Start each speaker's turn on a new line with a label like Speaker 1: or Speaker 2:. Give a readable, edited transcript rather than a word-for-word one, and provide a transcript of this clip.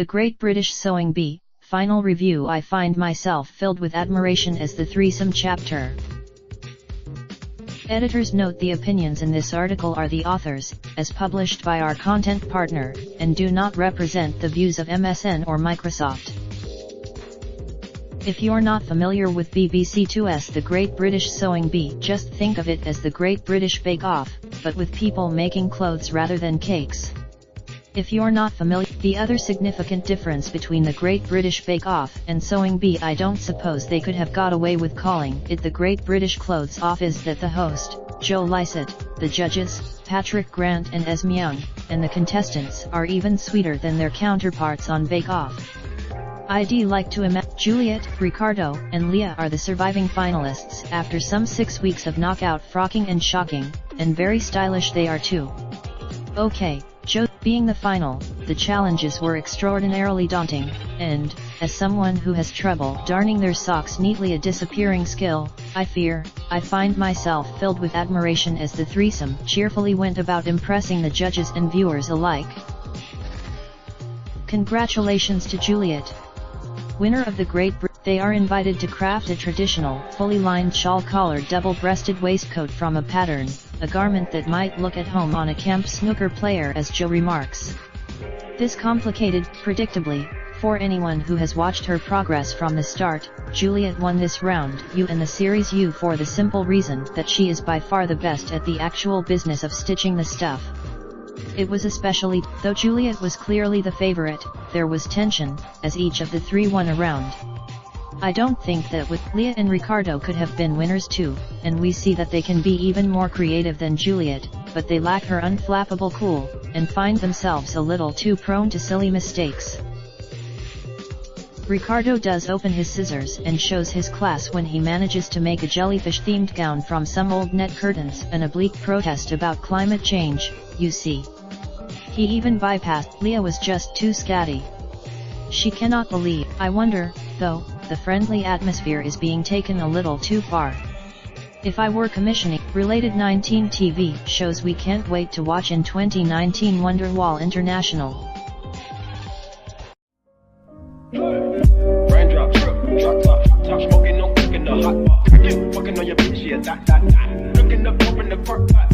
Speaker 1: The Great British Sewing Bee, final review. I find myself filled with admiration as the threesome chapter. Editors note the opinions in this article are the author's, as published by our content partner, and do not represent the views of MSN or Microsoft. If you're not familiar with BBC 2's The Great British Sewing Bee, just think of it as the Great British Bake Off, but with people making clothes rather than cakes. If you're not familiar, the other significant difference between the Great British Bake Off and Sewing Bee, I don't suppose they could have got away with calling it the Great British Clothes Off, is that the host, Joe Lycett, the judges, Patrick Grant and Esme Young, and the contestants are even sweeter than their counterparts on Bake Off. I'd like to imagine Juliet, Ricardo, and Leah are the surviving finalists after some 6 weeks of knockout frocking and shocking, and very stylish they are too. Okay, Joe being the final, the challenges were extraordinarily daunting, and, as someone who has trouble darning their socks neatly, a disappearing skill, I find myself filled with admiration as the threesome cheerfully went about impressing the judges and viewers alike. Congratulations to Juliet, winner of the Great Britain. They are invited to craft a traditional, fully lined shawl-collared double-breasted waistcoat from a pattern, a garment that might look at home on a camp snooker player, as Joe remarks. This complicated, predictably, for anyone who has watched her progress from the start. Juliet won this round U and the Series U for the simple reason that she is by far the best at the actual business of stitching the stuff. It was especially, though Juliet was clearly the favorite, there was tension, as each of the three won a round. I don't think that with Leah and Ricardo could have been winners too, and we see that they can be even more creative than Juliet, but they lack her unflappable cool, and find themselves a little too prone to silly mistakes. Ricardo does open his scissors and shows his class when he manages to make a jellyfish-themed gown from some old net curtains, an oblique protest about climate change, you see. He even bypassed. Leah was just too scatty. She cannot believe. I wonder, though, the friendly atmosphere is being taken a little too far. If I were commissioning related 19 TV shows, we can't wait to watch in 2019 Wonderwall International.
Speaker 2: Raindrop, drop top smoking, no cooking the hot pot. Fucking on your bitch, yeah, that. Looking up, open the park, pot.